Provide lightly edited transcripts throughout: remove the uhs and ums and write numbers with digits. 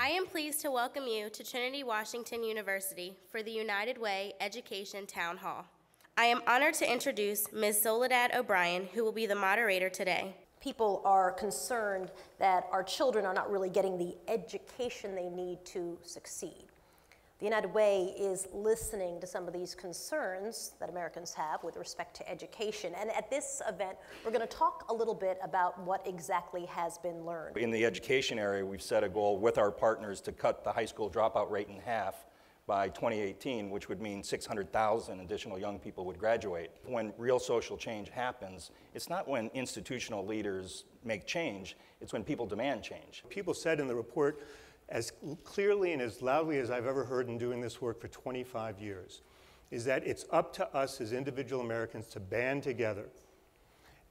I am pleased to welcome you to Trinity Washington University for the United Way Education Town Hall. I am honored to introduce Ms. Soledad O'Brien, who will be the moderator today. People are concerned that our children are not really getting the education they need to succeed. The United Way is listening to some of these concerns that Americans have with respect to education. And at this event, we're going to talk a little bit about what exactly has been learned. In the education area, we've set a goal with our partners to cut the high school dropout rate in half by 2018, which would mean 600,000 additional young people would graduate. When real social change happens, it's not when institutional leaders make change, it's when people demand change. People said in the report, as clearly and as loudly as I've ever heard in doing this work for 25 years, is that it's up to us as individual Americans to band together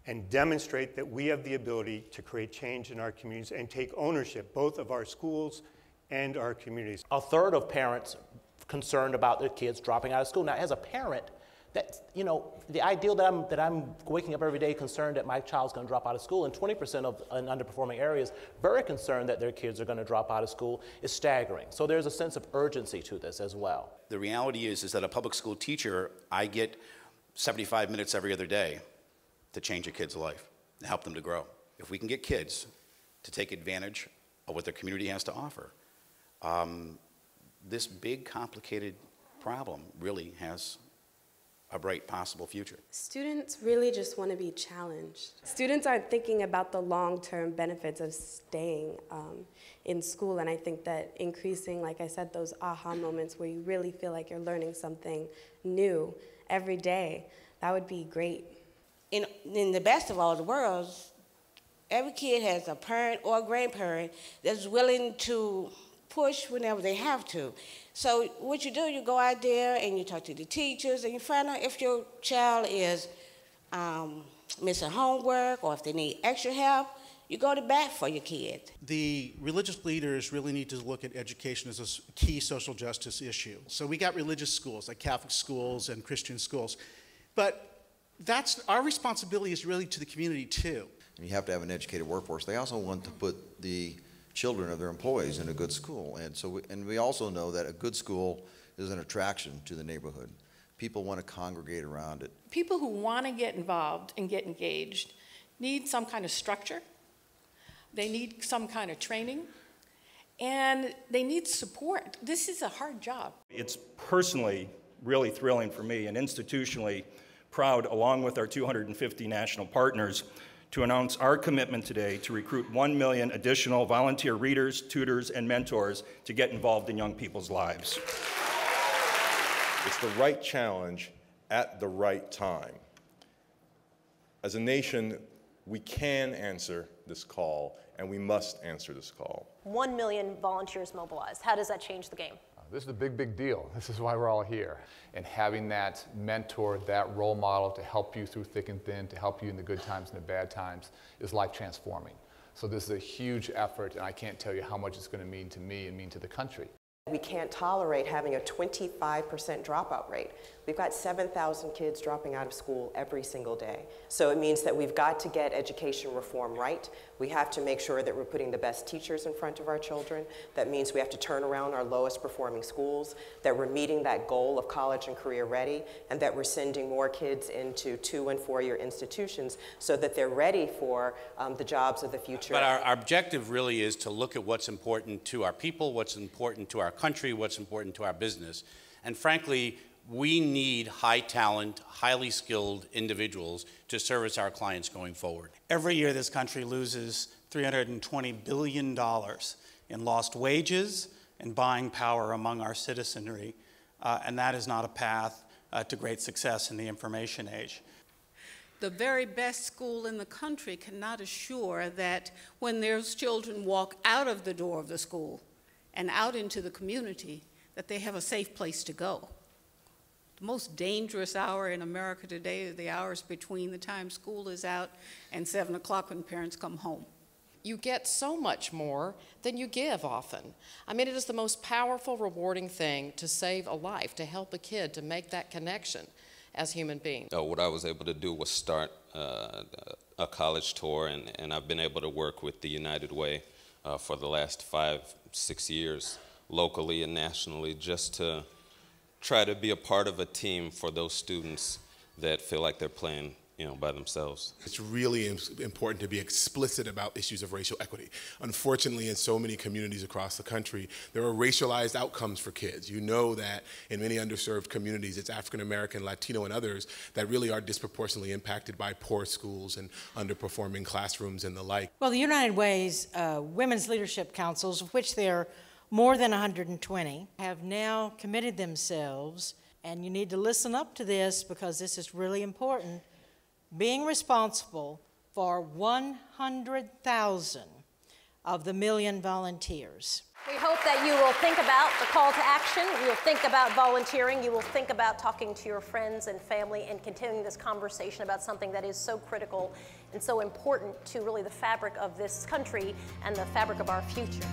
and demonstrate that we have the ability to create change in our communities and take ownership both of our schools and our communities. A third of parents concerned about their kids dropping out of school. Now, as a parent, the ideal that I'm waking up every day concerned that my child's going to drop out of school, and 20% of in underperforming areas very concerned that their kids are going to drop out of school is staggering. So there's a sense of urgency to this as well. The reality is that a public school teacher, I get 75 minutes every other day to change a kid's life, to help them to grow. If we can get kids to take advantage of what their community has to offer, this big, complicated problem really has a bright possible future. Students really just want to be challenged. Students aren't thinking about the long-term benefits of staying in school, and I think that increasing, like I said, those aha moments where you really feel like you're learning something new every day, that would be great. In the best of all the worlds, every kid has a parent or a grandparent that's willing to push whenever they have to. So what you do, you go out there and you talk to the teachers and you find out if your child is missing homework or if they need extra help. You go to bat for your kid. The religious leaders really need to look at education as a key social justice issue. So we got religious schools, like Catholic schools and Christian schools. But our responsibility is really to the community too. And you have to have an educated workforce. They also want to put the children of their employees in a good school. And we also know that a good school is an attraction to the neighborhood. People want to congregate around it. People who want to get involved and get engaged need some kind of structure. They need some kind of training. And they need support. This is a hard job. It's personally really thrilling for me and institutionally proud, along with our 250 national partners, to announce our commitment today to recruit 1 million additional volunteer readers, tutors, and mentors to get involved in young people's lives. It's the right challenge at the right time. As a nation, we can answer this call, and we must answer this call. 1 million volunteers mobilized. How does that change the game? This is a big, big deal. This is why we're all here. And having that mentor, that role model to help you through thick and thin, to help you in the good times and the bad times, is life transforming. So this is a huge effort, and I can't tell you how much it's going to mean to me and mean to the country. We can't tolerate having a 25% dropout rate. We've got 7,000 kids dropping out of school every single day. So it means that we've got to get education reform right. We have to make sure that we're putting the best teachers in front of our children. That means we have to turn around our lowest performing schools, that we're meeting that goal of college and career ready, and that we're sending more kids into 2- and 4-year institutions so that they're ready for the jobs of the future. But our objective really is to look at what's important to our people, what's important to our country, what's important to our business. And frankly, we need high talent, highly skilled individuals to service our clients going forward. Every year this country loses $320 billion in lost wages and buying power among our citizenry, and that is not a path to great success in the information age. The very best school in the country cannot assure that when those children walk out of the door of the school and out into the community, that they have a safe place to go. The most dangerous hour in America today are the hours between the time school is out and 7 o'clock when parents come home. You get so much more than you give often. I mean, it is the most powerful, rewarding thing to save a life, to help a kid to make that connection as human beings. What I was able to do was start a college tour, and I've been able to work with the United Way for the last 5 6 years, locally and nationally, just to try to be a part of a team for those students that feel like they're playing, by themselves. It's really important to be explicit about issues of racial equity. Unfortunately, in so many communities across the country, there are racialized outcomes for kids. You know that in many underserved communities, it's African American, Latino, and others that really are disproportionately impacted by poor schools and underperforming classrooms and the like. Well, the United Way's Women's Leadership Councils, of which there are more than 120, have now committed themselves, and you need to listen up to this because this is really important, being responsible for 100,000 of the million volunteers. We hope that you will think about the call to action, you'll think about volunteering, you will think about talking to your friends and family and continuing this conversation about something that is so critical and so important to really the fabric of this country and the fabric of our future.